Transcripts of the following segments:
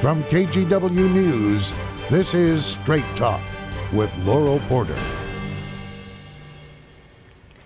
From KGW News, this is Straight Talk with Laurel Porter.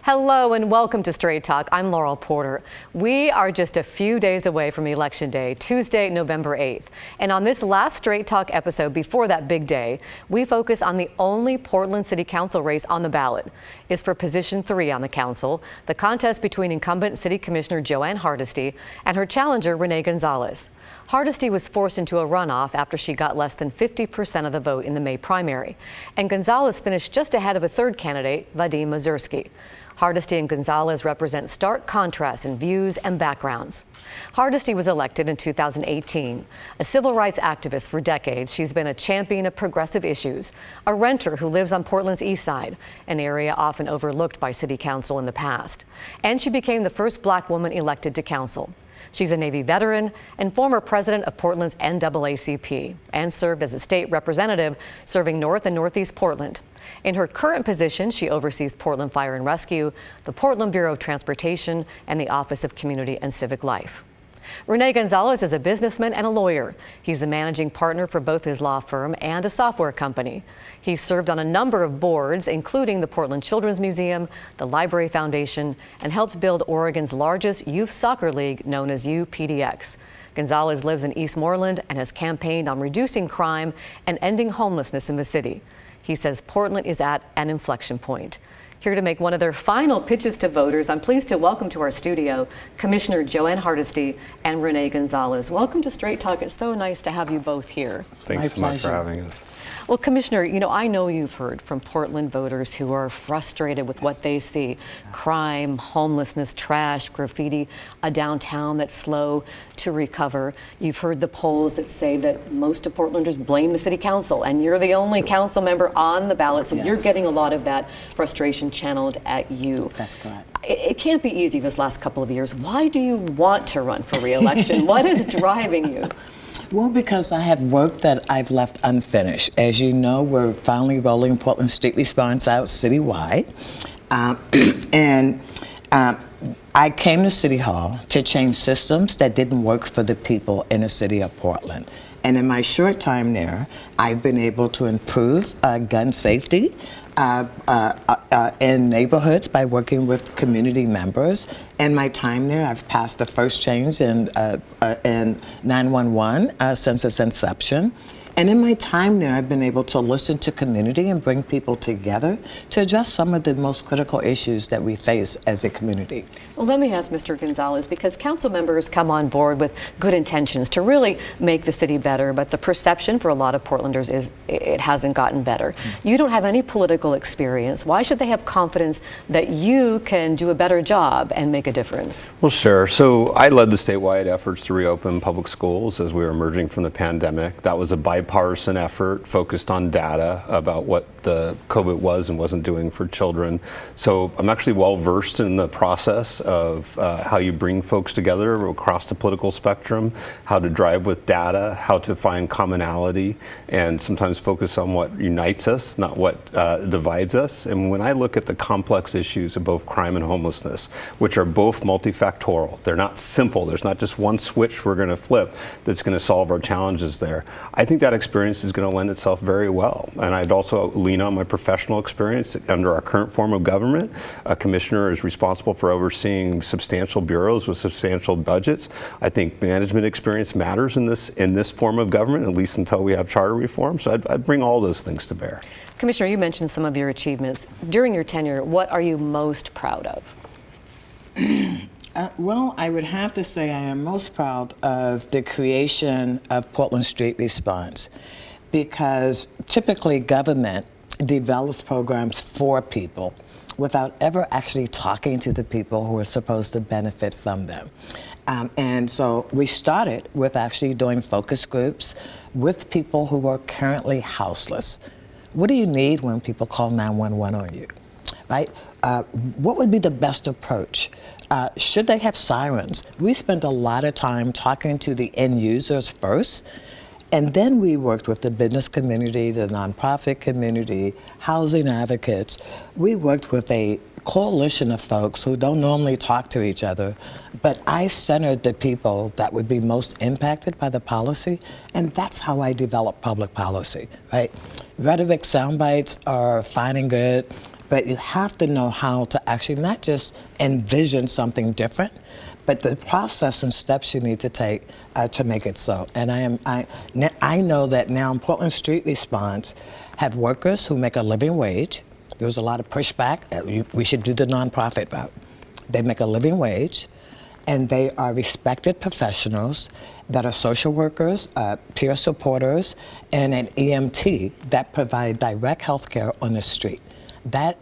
Hello and welcome to Straight Talk. I'm Laurel Porter. We are just a few days away from Election Day, Tuesday, November 8th. And on this last Straight Talk episode before that big day, we focus on the only Portland City Council race on the ballot. It's for position 3 on the council, the contest between incumbent City Commissioner Joanne Hardesty and her challenger Rene Gonzalez. Hardesty was forced into a runoff after she got less than 50% of the vote in the May primary. And Gonzalez finished just ahead of a third candidate, Vadim Mazursky. Hardesty and Gonzalez represent stark contrasts in views and backgrounds. Hardesty was elected in 2018. A civil rights activist for decades, she's been a champion of progressive issues, a renter who lives on Portland's east side, an area often overlooked by city council in the past. And she became the first black woman elected to council. She's a Navy veteran and former president of Portland's NAACP and served as a state representative serving North and Northeast Portland. In her current position, she oversees Portland Fire and Rescue, the Portland Bureau of Transportation, and the Office of Community and Civic Life. Rene Gonzalez is a businessman and a lawyer. He's the managing partner for both his law firm and a software company. He's served on a number of boards, including the Portland Children's Museum, the Library Foundation, and helped build Oregon's largest youth soccer league known as UPDX. Gonzalez lives in Eastmoreland and has campaigned on reducing crime and ending homelessness in the city. He says Portland is at an inflection point. Here to make one of their final pitches to voters, I'm pleased to welcome to our studio Commissioner Joanne Hardesty and Rene Gonzalez. Welcome to Straight Talk. It's so nice to have you both here. Thanks so much for having us. Well, Commissioner, I know you've heard from Portland voters who are frustrated with what they see. Crime, homelessness, trash, graffiti, a downtown that's slow to recover. You've heard the polls that say that most of Portlanders blame the city council, and you're the only council member on the ballot, so you're getting a lot of that frustration channeled at you. That's correct. It can't be easy this last couple of years. Why do you want to run for re-election? What is driving you? Well, because I have work that I've left unfinished. As you know, we're finally rolling Portland Street Response out citywide. I came to City Hall to change systems that didn't work for the people in the city of Portland. And in my short time there, I've been able to improve gun safety in neighborhoods by working with community members. In my time there, I've passed the first change in 911 since its inception. And in my time there, I've been able to listen to community and bring people together to address some of the most critical issues that we face as a community. Well, let me ask Mr. Gonzalez, because council members come on board with good intentions to really make the city better, but the perception for a lot of Portlanders is it hasn't gotten better. You don't have any political experience. Why should they have confidence that you can do a better job and make a difference? Well, sure. So I led the statewide efforts to reopen public schools as we were emerging from the pandemic. That was a bipartisan effort focused on data about what the COVID was and wasn't doing for children. So I'm actually well versed in the process of how you bring folks together across the political spectrum, how to drive with data, how to find commonality, and sometimes focus on what unites us, not what divides us. And when I look at the complex issues of both crime and homelessness, which are both multifactorial, they're not simple, there's not just one switch we're going to flip that's going to solve our challenges there. I think that experience is going to lend itself very well. And I'd also lean on my professional experience under our current form of government. A commissioner is responsible for overseeing substantial bureaus with substantial budgets. I think management experience matters in this form of government, at least until we have charter reform. So I'd bring all those things to bear. Commissioner, you mentioned some of your achievements. During your tenure, what are you most proud of? Well, I would have to say I am most proud of the creation of Portland Street Response, because typically government develops programs for people without ever actually talking to the people who are supposed to benefit from them. And so we started with actually doing focus groups with people who are currently houseless. What do you need when people call 911 on you, right? What would be the best approach? Should they have sirens? We spent a lot of time talking to the end users first, and then we worked with the business community, the nonprofit community, housing advocates. We worked with a coalition of folks who don't normally talk to each other, but I centered the people that would be most impacted by the policy, and that's how I develop public policy, right? Rhetoric soundbites are fine and good, but you have to know how to actually not just envision something different, but the process and steps you need to take to make it so. And I know that now in Portland Street Response have workers who make a living wage. There was a lot of pushback. We should do the nonprofit route. They make a living wage, and they are respected professionals that are social workers, peer supporters, and an EMT that provide direct health care on the street. That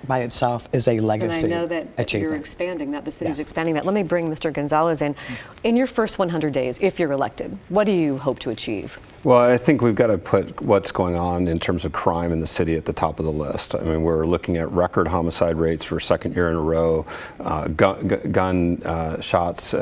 by itself is a legacy And I know that achievement. you're expanding that, the city's Yes. expanding that. Let me bring Mr. Gonzalez in. In your first 100 days, if you're elected, what do you hope to achieve? Well, I think we've got to put what's going on in terms of crime in the city at the top of the list. I mean, we're looking at record homicide rates for second year in a row. Gun shots,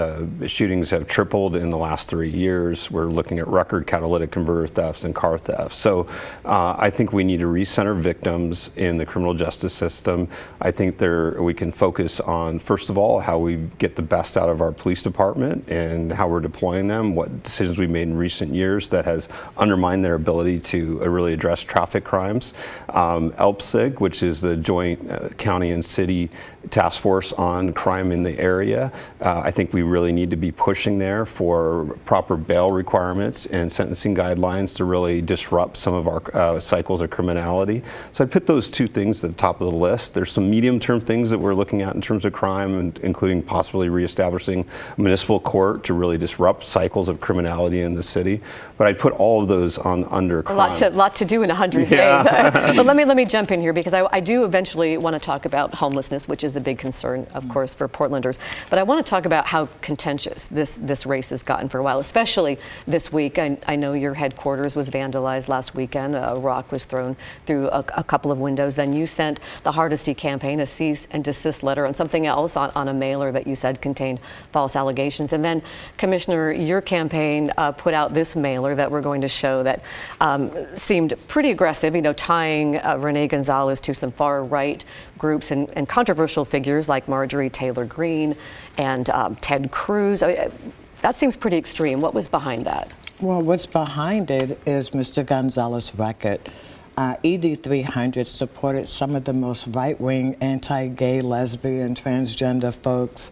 shootings have tripled in the last 3 years. We're looking at record catalytic converter thefts and car thefts. So I think we need to recenter victims in the criminal justice system. I think we can focus on, first of all, how we get the best out of our police department and how we're deploying them, what decisions we made in recent years that has undermined their ability to really address traffic crimes. ELPSIG, which is the joint county and city task force on crime in the area. I think we really need to be pushing there for proper bail requirements and sentencing guidelines to really disrupt some of our cycles of criminality. So I put those two things at the top of the list. There's some medium-term things that we're looking at in terms of crime, including possibly reestablishing a municipal court to really disrupt cycles of criminality in the city. But I'd put all of those under crime. A lot to do in 100 Yeah. days. But let me jump in here because I do eventually want to talk about homelessness, which is the big concern, of course, for Portlanders. But I want to talk about how contentious this race has gotten for a while, especially this week. I know your headquarters was vandalized last weekend. A rock was thrown through a couple of windows. Then you sent the Hardesty campaign a cease and desist letter on something else on a mailer that you said contained false allegations. And then, Commissioner, your campaign put out this mailer that we're going to show that seemed pretty aggressive, tying Rene Gonzalez to some far-right groups and controversial figures like Marjorie Taylor Greene and Ted Cruz. That seems pretty extreme. What was behind that? Well, what's behind it is Mr. Gonzalez's record. ED 300 supported some of the most right-wing, anti-gay, lesbian, transgender folks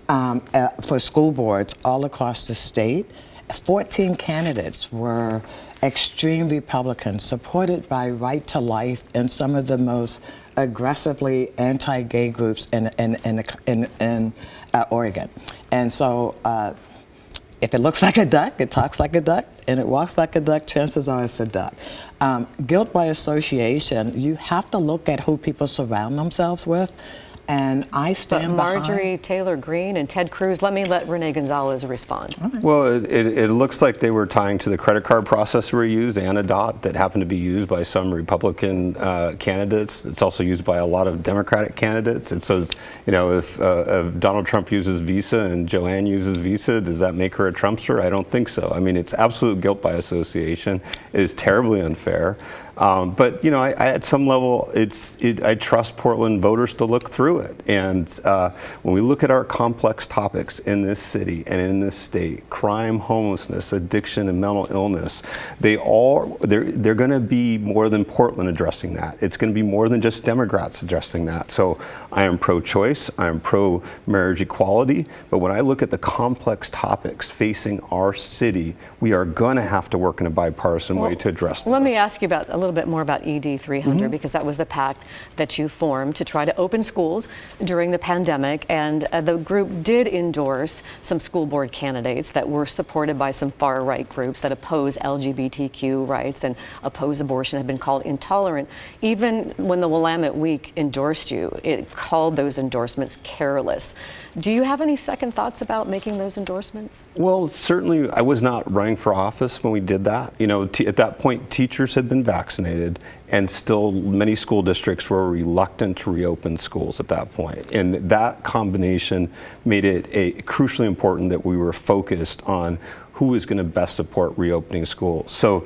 for school boards all across the state. 14 candidates were extreme Republicans supported by Right to Life and some of the most aggressively anti-gay groups in Oregon. And so if it looks like a duck, it talks like a duck, and it walks like a duck, chances are it's a duck. Guilt by association, you have to look at who people surround themselves with. And I stand behind Marjorie Taylor Greene and Ted Cruz. Let Rene Gonzalez respond. Right. Well, it looks like they were tying to the credit card processor we use, elections-ott, that happened to be used by some Republican candidates. It's also used by a lot of Democratic candidates. And so, if Donald Trump uses Visa and Joanne uses Visa, does that make her a Trumpster? I don't think so. I mean, it's absolute guilt by association. It is terribly unfair. But at some level, I trust Portland voters to look through it. And when we look at our complex topics in this city and in this state, crime, homelessness, addiction, and mental illness, they're going to be more than Portland addressing that. It's going to be more than just Democrats addressing that. So I am pro-choice. I am pro-marriage equality. But when I look at the complex topics facing our city, we are going to have to work in a bipartisan way to address them. Let me ask you a little bit more about ED 300 because that was the pact that you formed to try to open schools during the pandemic, and the group did endorse some school board candidates that were supported by some far-right groups that oppose LGBTQ rights and oppose abortion, have been called intolerant. Even when the Willamette Week endorsed you, it called those endorsements careless. Do you have any second thoughts about making those endorsements? Well, certainly I was not running for office when we did that. At that point, teachers had been vaccinated, and still many school districts were reluctant to reopen schools at that point. And that combination made it crucially important that we were focused on who is going to best support reopening schools. So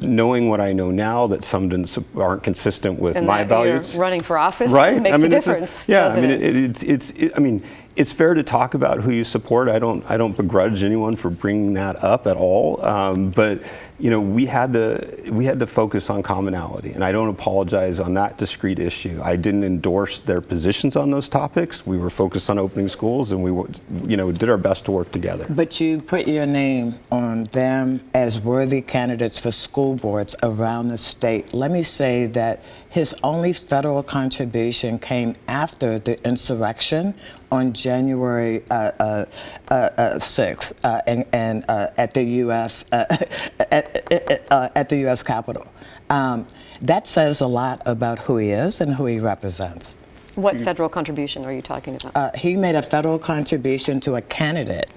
knowing what I know now, that some aren't consistent with and my that values. You're running for office, right? makes a difference. I mean, it's fair to talk about who you support. I don't begrudge anyone for bringing that up at all. But we had to focus on commonality, and I don't apologize on that discrete issue. I didn't endorse their positions on those topics. We were focused on opening schools, and we did our best to work together. But you put your name on them as worthy candidates for school boards around the state. Let me say that his only federal contribution came after the insurrection on January 6th and at the U.S. At the U.S. Capitol. That says a lot about who he is and who he represents. What federal contribution are you talking about? He made a federal contribution to a candidate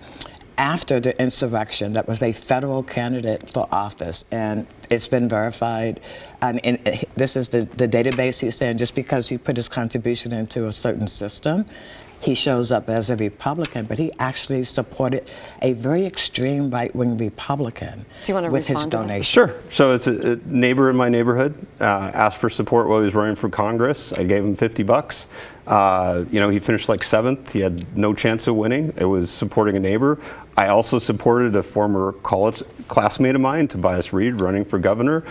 after the insurrection that was a federal candidate for office, and it's been verified. And this is the database he's saying. Just because he put his contribution into a certain system, he shows up as a Republican, but he actually supported a very extreme right-wing Republican with his donation. Sure. So it's a neighbor in my neighborhood asked for support while he was running for Congress. I gave him $50. He finished like 7th. He had no chance of winning. It was supporting a neighbor. I also supported a former college classmate of mine, Tobias Reed, running for governor.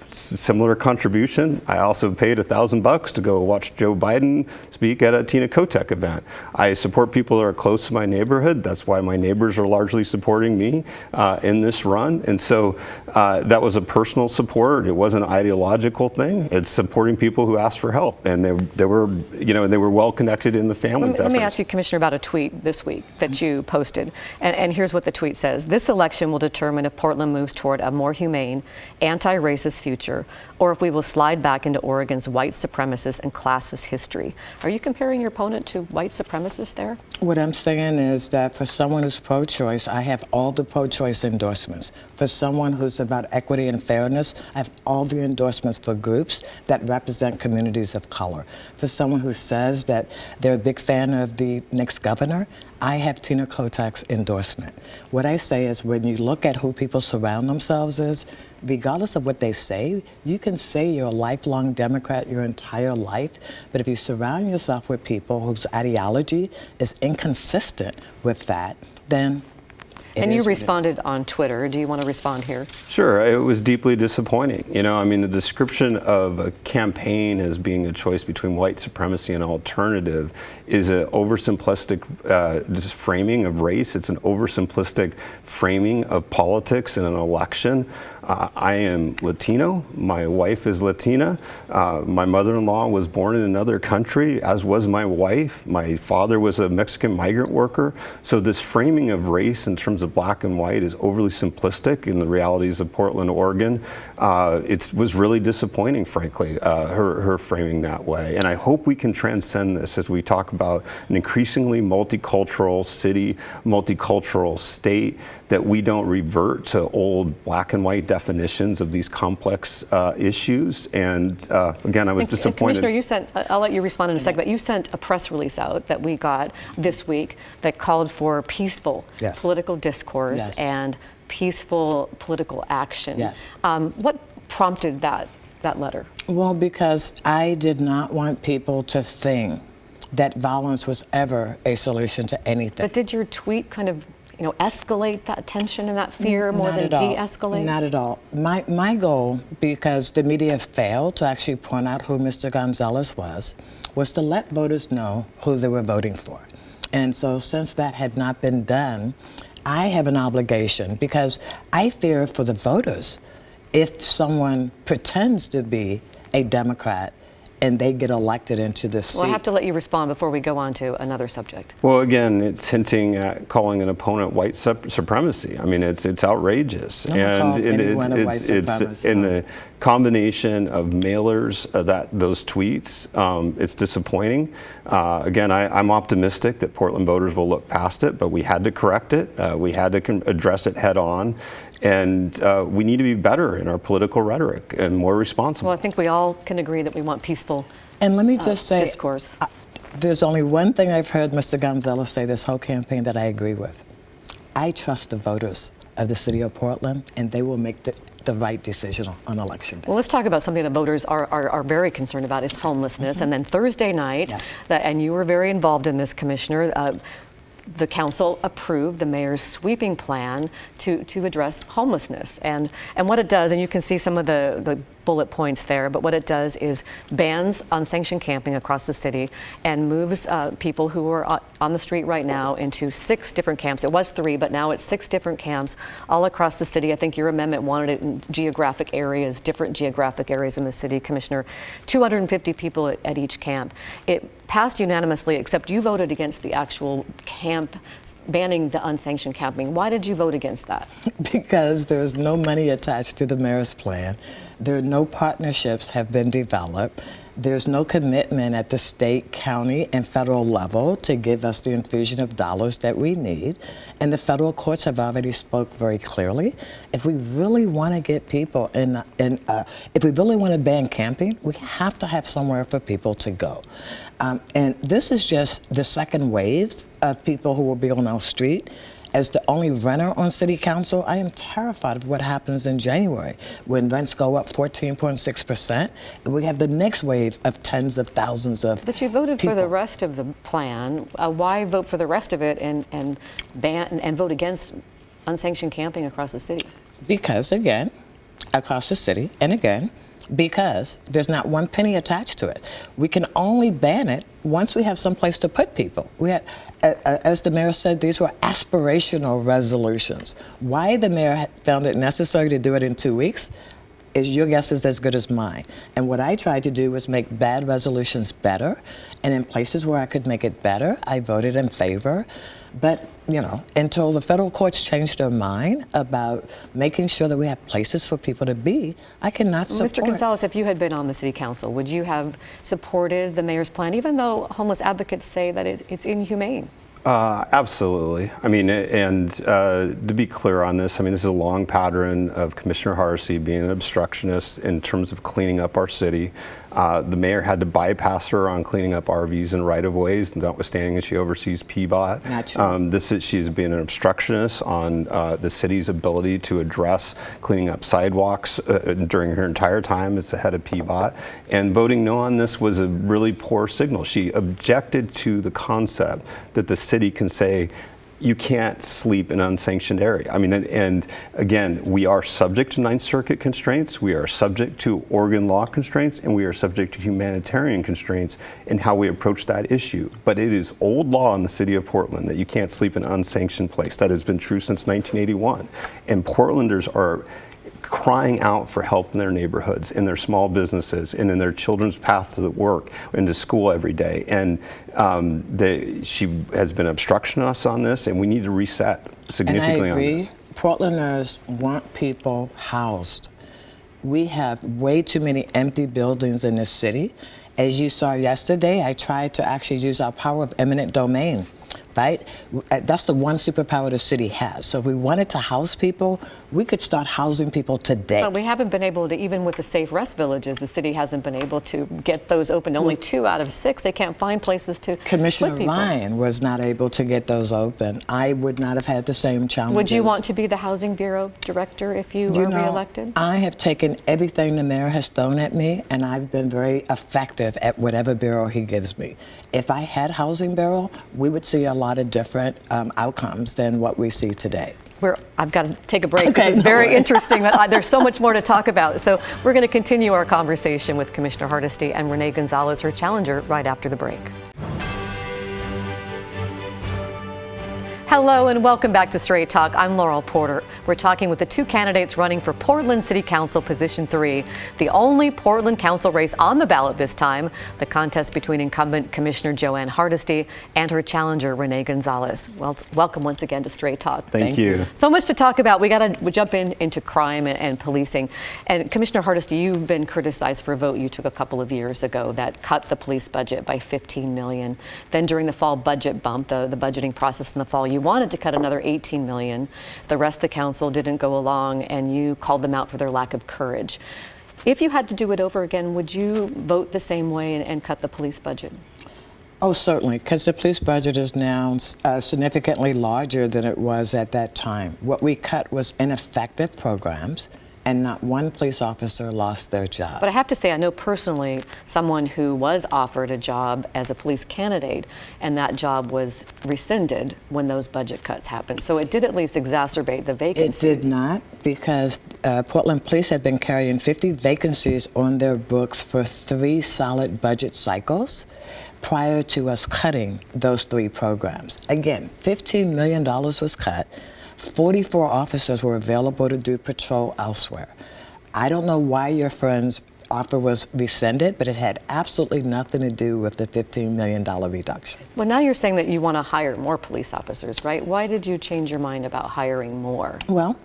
Similar contribution. I also paid $1,000 to go watch Joe Biden speak at a Tina Kotek event. I support people that are close to my neighborhood. That's why my neighbors are largely supporting me in this run. And so that was a personal support. It wasn't an ideological thing. It's supporting people who asked for help, and they were well connected in the family's efforts. Let me ask you, Commissioner, about a tweet this week that you posted. And here's what the tweet says: "This election will determine if Portland moves toward a more humane, anti-racist future, or if we will slide back into Oregon's white supremacist and classist history." Are you comparing your opponent to white supremacists there? What I'm saying is that for someone who's pro-choice, I have all the pro-choice endorsements. For someone who's about equity and fairness, I have all the endorsements for groups that represent communities of color. For someone who says that they're a big fan of the next governor, I have Tina Kotek's endorsement. What I say is, when you look at who people surround themselves is, regardless of what they say, you can say you're a lifelong Democrat your entire life, but if you surround yourself with people whose ideology is inconsistent with that, then and you responded on Twitter. Do you want to respond here? Sure. It was deeply disappointing. The description of a campaign as being a choice between white supremacy and alternative is an oversimplistic just framing of race. It's an oversimplistic framing of politics in an election. I am Latino. My wife is Latina. My mother-in-law was born in another country, as was my wife. My father was a Mexican migrant worker. So this framing of race in terms of black and white is overly simplistic in the realities of Portland, Oregon. It was really disappointing, frankly, her framing that way. And I hope we can transcend this as we talk about an increasingly multicultural city, multicultural state, that we don't revert to old black and white definitions of these complex issues. And again, I was disappointed. Commissioner, you sent, I'll let you respond in a second, but you sent a press release out that we got this week that called for peaceful political discourse and peaceful political action. What prompted that letter? Well, because I did not want people to think that violence was ever a solution to anything. But did your tweet kind of escalate that tension and that fear more than de-escalate? Not at all. My goal, because the media failed to actually point out who Mr. Gonzalez was to let voters know who they were voting for. And so since that had not been done, I have an obligation, because I fear for the voters if someone pretends to be a Democrat and they get elected into this seat. Well, I have to let you respond before we go on to another subject. Well, again, it's hinting at calling an opponent white supremacy. I mean, it's outrageous. And it's in the combination of mailers, those tweets, it's disappointing. Again, I'm optimistic that Portland voters will look past it, but we had to correct it. We had to address it head on. And we need to be better in our political rhetoric and more responsible. Well, I think we all can agree that we want peaceful and let me just say, discourse. There's only one thing I've heard Mr. Gonzalez say this whole campaign that I agree with. I trust the voters of the city of Portland, and they will make the right decision on election day. Well, let's talk about something that voters are very concerned about is homelessness. And then Thursday night, Yes. and you were very involved in this, Commissioner, the council approved the mayor's sweeping plan to address homelessness. And what it does, and you can see some of the bullet points there, but what it does is bans unsanctioned camping across the city and moves people who are on the street right now into 6 different camps. It was 3, but now it's 6 different camps all across the city. I think your amendment wanted it in geographic areas, different geographic areas in the city, Commissioner. 250 people at each camp. It passed unanimously, except you voted against the actual camp banning the unsanctioned camping. Why did you vote against that? Because there's no money attached to the mayor's plan. There are no partnerships have been developed. There's no commitment at the state, county, and federal level to give us the infusion of dollars that we need. And the federal courts have already spoke very clearly. If we really want to get people if we really want to ban camping, we have to have somewhere for people to go. And this is just the second wave of people who will be on our street. As the only renter on city council, I am terrified of what happens in January when rents go up 14.6%. And we have the next wave of tens of thousands of But you voted people. for the rest of the plan. Why vote for the rest of it and ban and vote against unsanctioned camping across the city? Because, again, across the city, and again, because there's not one penny attached to it. We can only ban it once we have some place to put people. We had, as the mayor said, these were aspirational resolutions. Why the mayor found it necessary to do it in 2 weeks is your guess is as good as mine. And what I tried to do was make bad resolutions better. And in places where I could make it better, I voted in favor. But, until the federal courts changed their mind about making sure that we have places for people to be, I cannot support. Mr. Gonzalez, if you had been on the city council, would you have supported the mayor's plan, even though homeless advocates say that it's inhumane? Absolutely. I mean, and to be clear on this, this is a long pattern of Commissioner Hardesty being an obstructionist in terms of cleaning up our city. The mayor had to bypass her on cleaning up RVs and right-of-ways, notwithstanding that she oversees PBOT. Not true. She's been an obstructionist on the city's ability to address cleaning up sidewalks during her entire time as the head of PBOT. And voting no on this was a really poor signal. She objected to the concept that the city can say, you can't sleep in an unsanctioned area. And again, we are subject to Ninth Circuit constraints, we are subject to Oregon law constraints, and we are subject to humanitarian constraints in how we approach that issue. But it is old law in the city of Portland that you can't sleep in an unsanctioned place. That has been true since 1981. And Portlanders are crying out for help in their neighborhoods, in their small businesses, and in their children's path to work and to school every day. And she has been obstructionist on this, and we need to reset significantly on this. And I agree. Portlanders want people housed. We have way too many empty buildings in this city. As you saw yesterday, I tried to actually use our power of eminent domain. Right? That's the one superpower the city has. So if we wanted to house people, we could start housing people today. But we haven't been able to, even with the safe rest villages, the city hasn't been able to get those open. Only 2 out of 6, they can't find places to Commissioner put people. Ryan was not able to get those open. I would not have had the same challenges. Would you want to be the Housing Bureau director if you were reelected? I have taken everything the mayor has thrown at me, and I've been very effective at whatever bureau he gives me. If I had Housing Bureau, we would see a lot of different outcomes than what we see today. I've got to take a break. Okay, This is no very worries. interesting. There's so much more to talk about. So we're going to continue our conversation with Commissioner Hardesty and Rene Gonzalez, her challenger, right after the break. Hello and welcome back to Straight Talk. I'm Laurel Porter. We're talking with the 2 candidates running for Portland City Council Position 3, the only Portland Council race on the ballot this time, the contest between incumbent Commissioner Joanne Hardesty and her challenger, Rene Gonzalez. Well, welcome once again to Straight Talk. Thank you. So much to talk about. We got to jump into crime and policing. And Commissioner Hardesty, you've been criticized for a vote you took a couple of years ago that cut the police budget by $15 million. Then during the fall budget bump, the budgeting process in the fall, you wanted to cut another $18 million. The rest of the council didn't go along, and you called them out for their lack of courage. If you had to do it over again, would you vote the same way and cut the police budget? Oh, certainly, because the police budget is now significantly larger than it was at that time. What we cut was ineffective programs, and not one police officer lost their job. But I have to say, I know personally someone who was offered a job as a police candidate, and that job was rescinded when those budget cuts happened. So it did at least exacerbate the vacancies. It did not, because Portland Police had been carrying 50 vacancies on their books for 3 solid budget cycles prior to us cutting those 3 programs. Again, $15 million was cut. 44 officers were available to do patrol elsewhere. I don't know why your friend's offer was rescinded, but it had absolutely nothing to do with the $15 million reduction. Well, now you're saying that you want to hire more police officers, right? Why did you change your mind about hiring more? Well,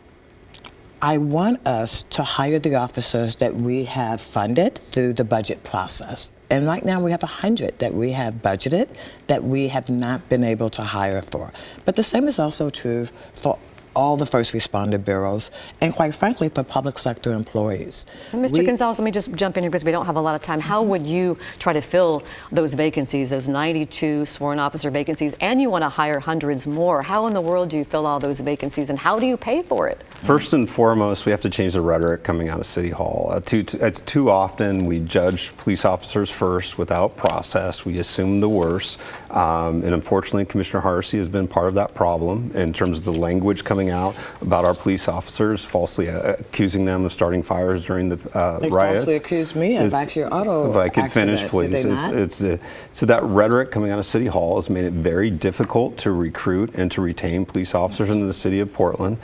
I want us to hire the officers that we have funded through the budget process. And right now we have 100 that we have budgeted that we have not been able to hire for. But the same is also true for all the first responder bureaus, and quite frankly, for public sector employees. And Mr. Gonzalez, let me just jump in here because we don't have a lot of time. How would you try to fill those vacancies, those 92 sworn officer vacancies, and you want to hire hundreds more? How in the world do you fill all those vacancies, and how do you pay for it? First and foremost, we have to change the rhetoric coming out of City Hall. Too often we judge police officers first without process. We assume the worst. And unfortunately, Commissioner Hardesty has been part of that problem in terms of the language coming out about our police officers, falsely accusing them of starting fires during the They riots. falsely accused me of actually auto If I could finish, accident, did please. they not? So that rhetoric coming out of City Hall has made it very difficult to recruit and to retain police officers in the city of Portland.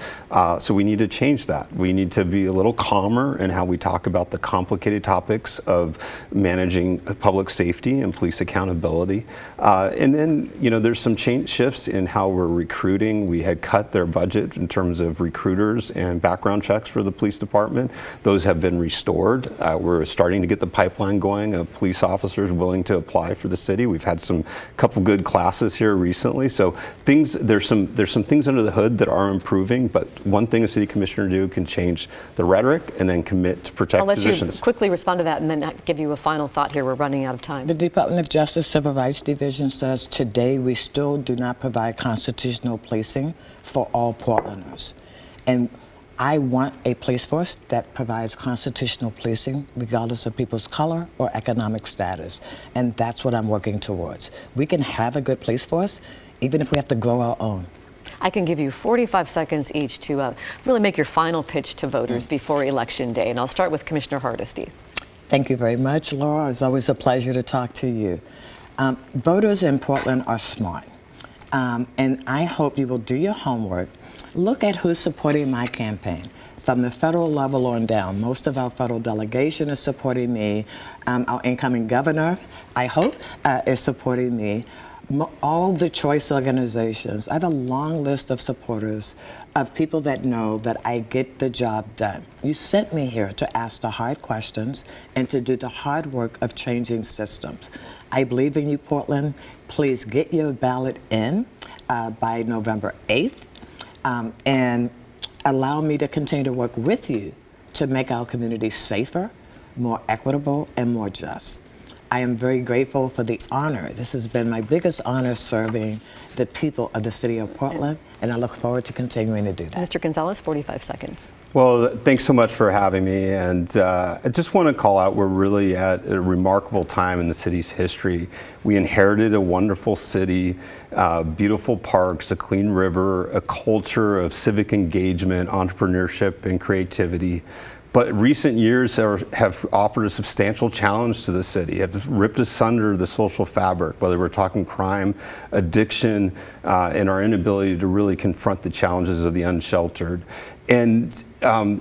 So we need to change that. We need to be a little calmer in how we talk about the complicated topics of managing public safety and police accountability. And then, there's some shifts in how we're recruiting. We had cut their budget in terms of recruiters and background checks for the police department. Those have been restored. We're starting to get the pipeline going of police officers willing to apply for the city. We've had couple good classes here recently. So there's some things under the hood that are improving, but one thing a city commissioner can change the rhetoric and then commit to protect positions. I'll let you quickly respond to that and then give you a final thought here. We're running out of time. The Department of Justice Civil Rights Division says today we still do not provide constitutional policing for all Portlanders. And I want a police force that provides constitutional policing regardless of people's color or economic status. And that's what I'm working towards. We can have a good police force even if we have to grow our own. I can give you 45 seconds each to really make your final pitch to voters before Election Day. And I'll start with Commissioner Hardesty. Thank you very much, Laura. It's always a pleasure to talk to you. Voters in Portland are smart. And I hope you will do your homework. Look at who's supporting my campaign. From the federal level on down, most of our federal delegation is supporting me. Our incoming governor, I hope, is supporting me. All the choice organizations, I have a long list of supporters of people that know that I get the job done. You sent me here to ask the hard questions and to do the hard work of changing systems. I believe in you, Portland. Please get your ballot in by November 8th and allow me to continue to work with you to make our community safer, more equitable, and more just. I am very grateful for the honor. This has been my biggest honor serving the people of the city of Portland, and I look forward to continuing to do that. Mr. Gonzalez, 45 seconds. Well, thanks so much for having me. And I just want to call out, we're really at a remarkable time in the city's history. We inherited a wonderful city, beautiful parks, a clean river, a culture of civic engagement, entrepreneurship, and creativity. But recent years have offered a substantial challenge to the city, have ripped asunder the social fabric, whether we're talking crime, addiction, and our inability to really confront the challenges of the unsheltered. And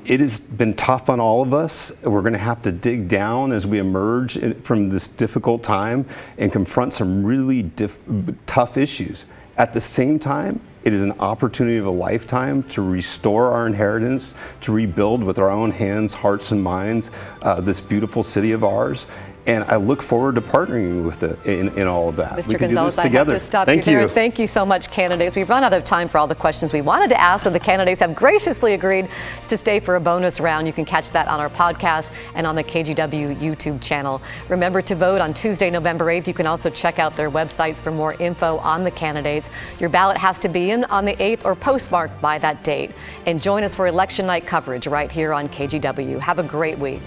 it has been tough on all of us. We're going to have to dig down as we emerge from this difficult time and confront some really tough issues. At the same time, it is an opportunity of a lifetime to restore our inheritance, to rebuild with our own hands, hearts, and minds this beautiful city of ours. And I look forward to partnering with it in all of that. Mr. We can Gonzalez, do this together. I have to stop Thank you there. you. Thank you so much, candidates. We've run out of time for all the questions we wanted to ask, so the candidates have graciously agreed to stay for a bonus round. You can catch that on our podcast and on the KGW YouTube channel. Remember to vote on Tuesday, November 8th. You can also check out their websites for more info on the candidates. Your ballot has to be in on the 8th or postmarked by that date. And join us for election night coverage right here on KGW. Have a great week.